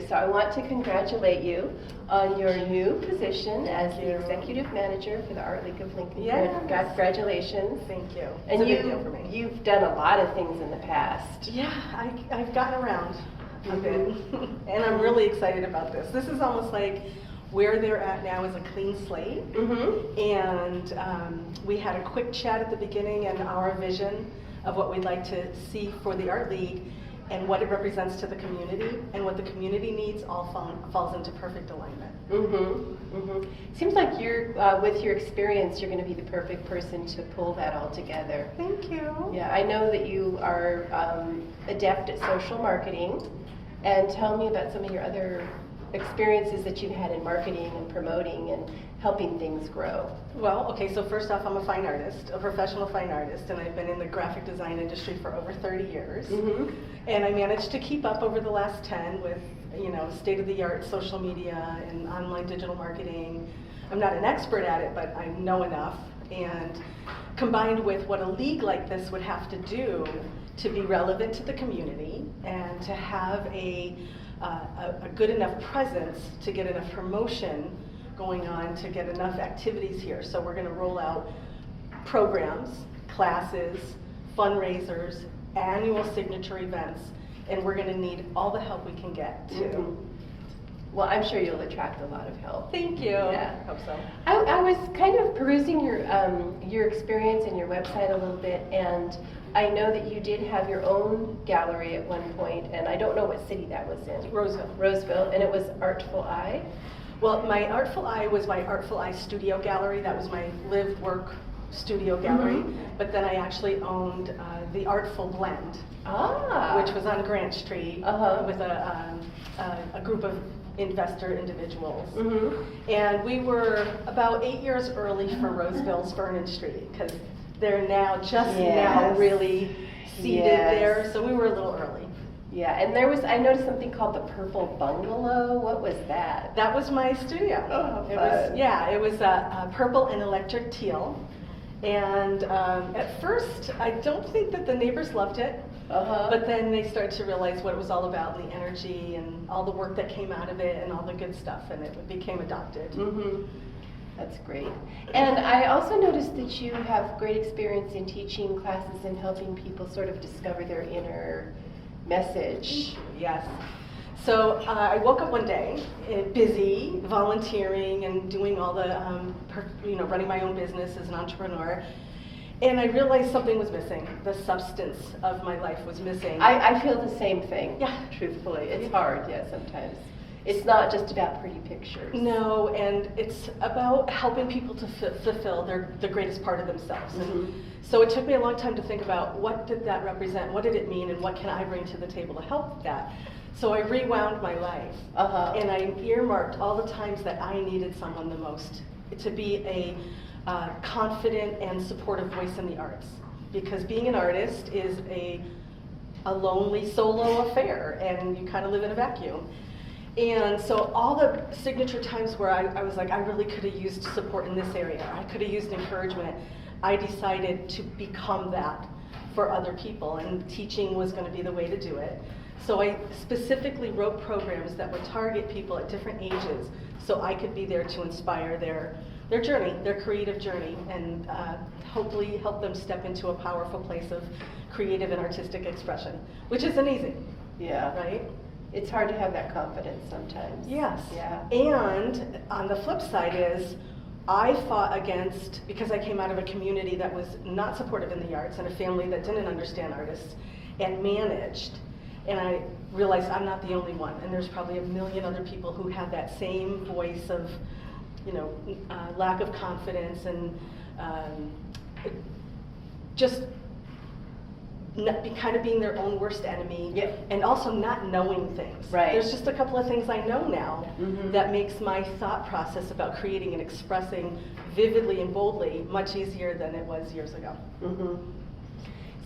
So I want to congratulate you on your new position as the executive manager for the Art League of Lincoln. Yes. Congratulations. Thank you. And it's a big deal for me. You've done a lot of things in the past. Yeah, I've gotten around a bit, and I'm really excited about this. This is almost like where they're at now is a clean slate, and we had a quick chat at the beginning and our vision of what we'd like to see for the Art League and what it represents to the community, and what the community needs all falls into perfect alignment. Seems like you're, with your experience, you're going to be the perfect person to pull that all together. Thank you. Yeah, I know that you are adept at social marketing, and tell me about some of your other experiences that you've had in marketing and promoting and helping things grow. Well, okay, so first off, I'm a fine artist, a professional fine artist, and I've been in the graphic design industry for over 30 years. And I managed to keep up over the last 10 with, you know, state-of-the-art social media and online digital marketing. I'm not an expert at it, but I know enough. And combined with what a league like this would have to do to be relevant to the community and to have a good enough presence to get enough promotion going on, to get enough activities here. So we're going to roll out programs, classes, fundraisers, annual signature events, and we're going to need all the help we can get too. Well, I'm sure you'll attract a lot of help. Thank you. Yeah. Hope so. I was kind of perusing your experience and your website a little bit, and I know that you did have your own gallery at one point, and I don't know what city that was in. Roseville, and it was Artful Eye. Well, my Artful Eye was my Artful Eye studio gallery. That was my live work studio gallery. But then I actually owned the Artful Blend, which was on Grant Street with a group of investor individuals. And we were about 8 years early for Roseville's Vernon Street, because they're now now really seated there, so we were a little early. Yeah, and I noticed something called the Purple Bungalow. What was that? That was my studio. Oh, it was a purple and electric teal. And at first, I don't think that the neighbors loved it. But then they started to realize what it was all about, and the energy and all the work that came out of it and all the good stuff, and it became adopted. That's great. And I also noticed that you have great experience in teaching classes and helping people sort of discover their inner message. Yes. So I woke up one day busy, volunteering and doing all the, running my own business as an entrepreneur. And I realized something was missing. The substance of my life was missing. I feel the same thing. Yeah. Truthfully. It's hard, sometimes. It's not just about pretty pictures. No, and it's about helping people to fulfill the greatest part of themselves. And so it took me a long time to think about what did that represent, what did it mean, and what can I bring to the table to help that. So I rewound my life, and I earmarked all the times that I needed someone the most to be a confident and supportive voice in the arts. Because being an artist is a lonely solo affair, and you kind of live in a vacuum. And so all the signature times where I was like, I really could have used support in this area, I could have used encouragement, I decided to become that for other people, and teaching was going to be the way to do it. So I specifically wrote programs that would target people at different ages, so I could be there to inspire their journey, their creative journey, and hopefully help them step into a powerful place of creative and artistic expression, which isn't easy. Yeah. Right? It's hard to have that confidence sometimes. Yes. Yeah. And on the flip side is, I fought against, because I came out of a community that was not supportive in the arts and a family that didn't understand artists and managed. And I realized I'm not the only one, and there's probably a million other people who have that same voice of, lack of confidence and just kind of being their own worst enemy, and also not knowing things. Right. There's just a couple of things I know now that makes my thought process about creating and expressing vividly and boldly much easier than it was years ago.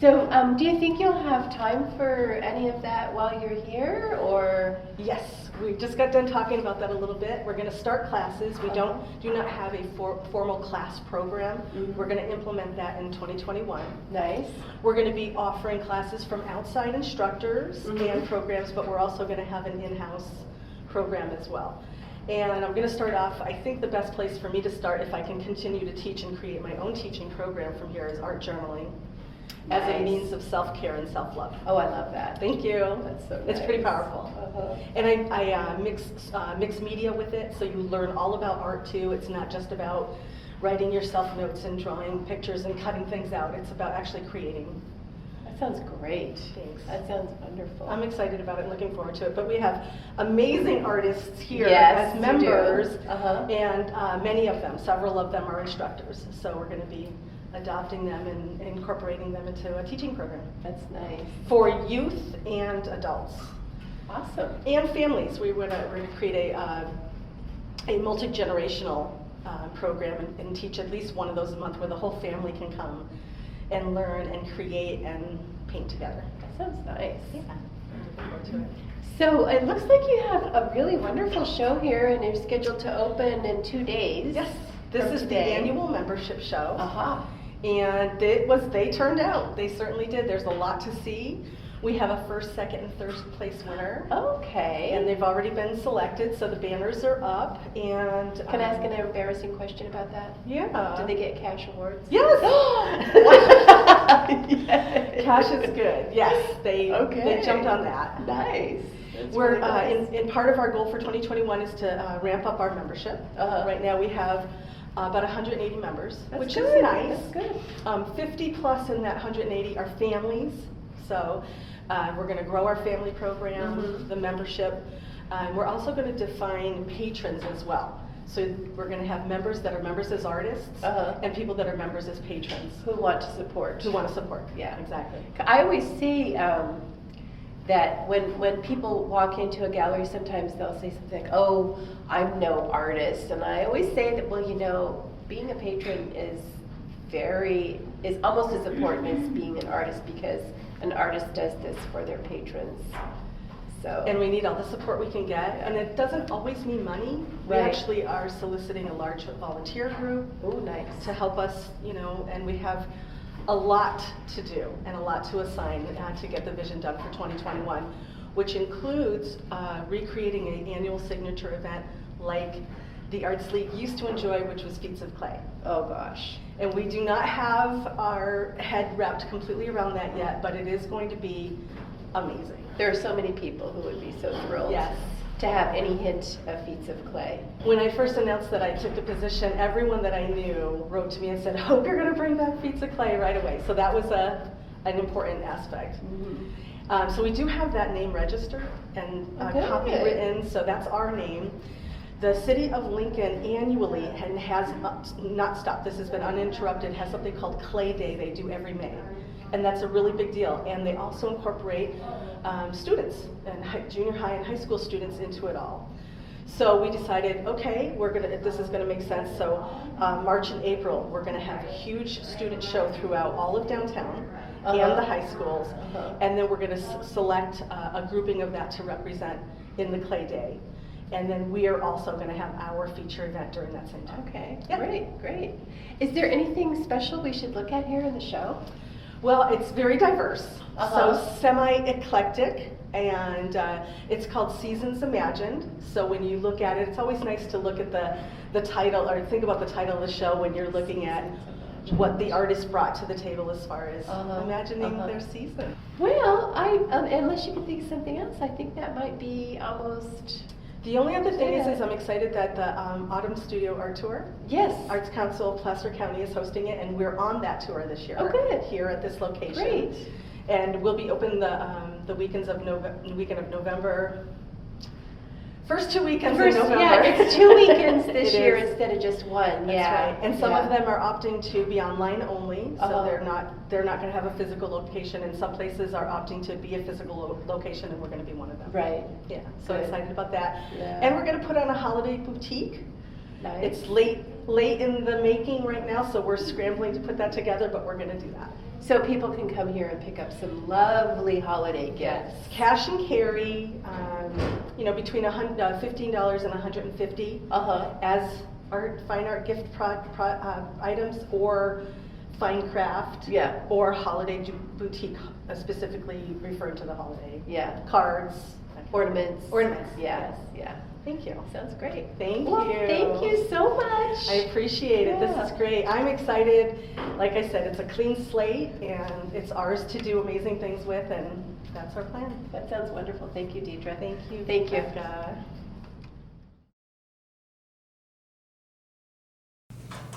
So do you think you'll have time for any of that while you're here, or? Yes, we just got done talking about that a little bit. We're going to start classes. We do not have a formal class program. We're going to implement that in 2021. Nice. We're going to be offering classes from outside instructors and programs, but we're also going to have an in-house program as well. And I'm going to start off, I think the best place for me to start, if I can continue to teach and create my own teaching program from here, is art journaling as a Nice. means of self-care and self-love. Oh, I love that. Thank you. That's so It's pretty nice. powerful. Uh-huh. And I mix media with it, so you learn all about art too. It's not just about writing yourself notes and drawing pictures and cutting things out. It's about actually creating. That sounds great. Thanks. That sounds wonderful. I'm excited about it and looking forward to it. But we have amazing artists here Yes, as you members, do. Uh-huh. and many of them, several of them are instructors. So we're going to be adopting them and incorporating them into a teaching program That's nice. for youth and adults Awesome. and families. We're going to create a multi-generational program and teach at least one of those a month where the whole family can come and learn and create and paint together. That sounds nice. Yeah, I'm looking forward to it. So it looks like you have a really wonderful show here, and you're scheduled to open in 2 days. Yes, this from is today. the annual membership show. Uh-huh. And they turned out. They certainly did. There's a lot to see. We have a first, second, and third place winner. Okay. And they've already been selected, so the banners are up. And Can I ask an embarrassing question about that? Yeah. Did they get cash awards? Yes. Yes. Cash is good. Yes, they Okay. jumped on that. Nice. That's We're really nice. in part of our goal for 2021 is to ramp up our membership. Uh-huh. Right now we have about 180 members, That's which good. is nice. That's good. 50 plus in that 180 are families, so we're going to grow our family program, Mhm. the membership. We're also going to define patrons as well. So we're going to have members that are members as artists, Uh-huh. and people that are members as patrons Who want to support? who want to support. Yeah. Exactly. I always see that when people walk into a gallery, sometimes they'll say something like, "Oh, I'm no artist," and I always say that, well, you know, being a patron is almost as important as being an artist, because an artist does this for their patrons. So. And we need all the support we can get, and it doesn't always mean money. We Right. actually are soliciting a large volunteer group Oh, nice. to help us, and we have a lot to do and a lot to assign to get the vision done for 2021, which includes recreating an annual signature event like the Arts League used to enjoy, which was Feats of Clay. Oh gosh. And we do not have our head wrapped completely around that yet, but it is going to be amazing. There are so many people who would be so thrilled Yes. to have any hint of Feats of Clay. When I first announced that I took the position, everyone that I knew wrote to me and said, "Hope you're going to bring back Feats of Clay right away." So that was an important aspect. So we do have that name registered and Okay. copywritten, so that's our name. The City of Lincoln annually and has not stopped, this has been uninterrupted, has something called Clay Day they do every May. And that's a really big deal. And they also incorporate students, and junior high and high school students into it all. So we decided, okay, this is gonna make sense. So March and April, we're gonna have a huge student show throughout all of downtown Uh-huh. and the high schools. Uh-huh. And then we're gonna select a grouping of that to represent in the Clay Day. And then we are also gonna have our feature event during that same time. Okay, Yeah. great. Is there anything special we should look at here in the show? Well, it's very diverse, Uh-huh. so semi-eclectic, and it's called Seasons Imagined. So when you look at it, it's always nice to look at the title, or think about the title of the show when you're looking at what the artist brought to the table as far as Uh-huh. imagining Uh-huh. their season. Well, unless you can think of something else, I think that might be almost. The only other thing Yeah. is I'm excited that the Autumn Studio Art Tour, Yes. Arts Council of Placer County is hosting it, and we're on that tour this year. Oh, good. Here at this location. Great. And we'll be open the weekend of November. First 2 weekends in November. Yeah, it's 2 weekends this It year is. instead of just one. That's Yeah. right. And some Yeah. of them are opting to be online only, so Uh-huh. they're not going to have a physical location, and some places are opting to be a physical location, and we're going to be one of them. Right. Yeah. So Good. excited about that. Yeah. And we're going to put on a holiday boutique. Nice. It's late in the making right now, so we're scrambling to put that together, but we're going to do that. So people can come here and pick up some lovely holiday gifts. Cash and carry, between $15 and $150 Uh-huh. as fine art gift items, or fine craft, Yeah. or holiday boutique, specifically referring to the holiday. Yeah. Cards, that Ornaments. Ornaments, Yes, yeah. Thank you. Sounds great. Thank Well, you. thank you so much. I appreciate it. This is Yeah. great. I'm excited. Like I said, it's a clean slate, and it's ours to do amazing things with, and that's our plan. That sounds wonderful. Thank you, Deidre. Thank you. Thank you. Becca.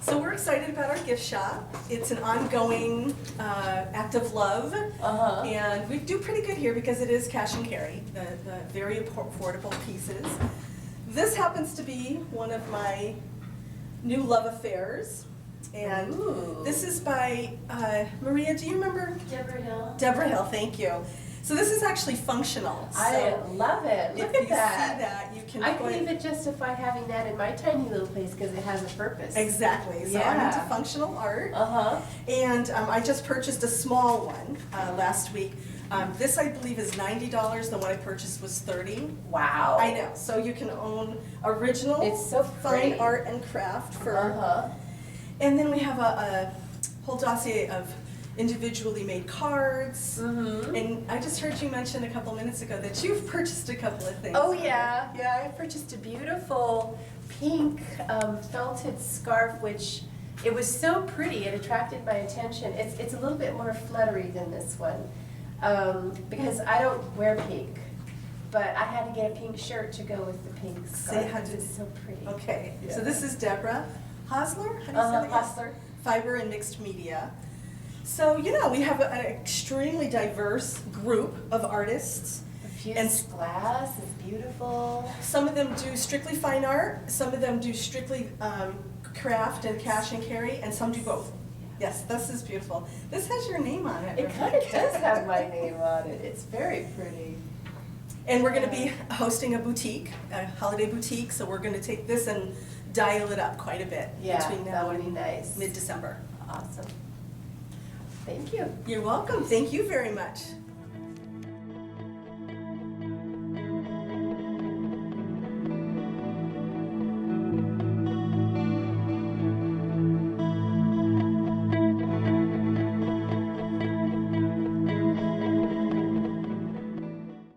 So we're excited about our gift shop. It's an ongoing act of love, and we do pretty good here because it is cash and carry, the very affordable pieces. This happens to be one of my new love affairs, and Ooh. this is by Maria. Do you remember? Deborah Hill. Deborah Hill. Thank you. So this is actually functional. I So love it. Look if at you that. see that, you can. I can even justify having that in my tiny little place because it has a purpose. Exactly. So I'm into Yeah. functional art. Uh-huh. And I just purchased a small one last week. This, I believe, is $90. The one I purchased was $30. Wow. I know. So you can own original It's so fine pretty. art and craft for. Uh-huh. And then we have a whole dossier of individually made cards. Mm-hmm. And I just heard you mention a couple minutes ago that you've purchased a couple of things. Oh yeah, yeah. I purchased a beautiful pink felted scarf, which it was so pretty. It attracted my attention. It's a little bit more fluttery than this one because I don't wear pink, but I had to get a pink shirt to go with the pink scarf. Say how because to- it's so pretty. Okay. Yeah. So this is Deborah Hosler. How do you say that? Yes. Hostler. Fiber and mixed media. So, you know, we have an extremely diverse group of artists. The fused And- glass is beautiful. Some of them do strictly fine art, some of them do strictly craft and cash and carry, and some do both. Yes, this is beautiful. This has your name on it. It kind of does have my name on it. It's very pretty. And we're going to be hosting a boutique, a holiday boutique, so we're going to take this and dial it up quite a bit Yeah, between that now would be and nice. mid-December. Awesome. Thank you. You're welcome. Thank you very much.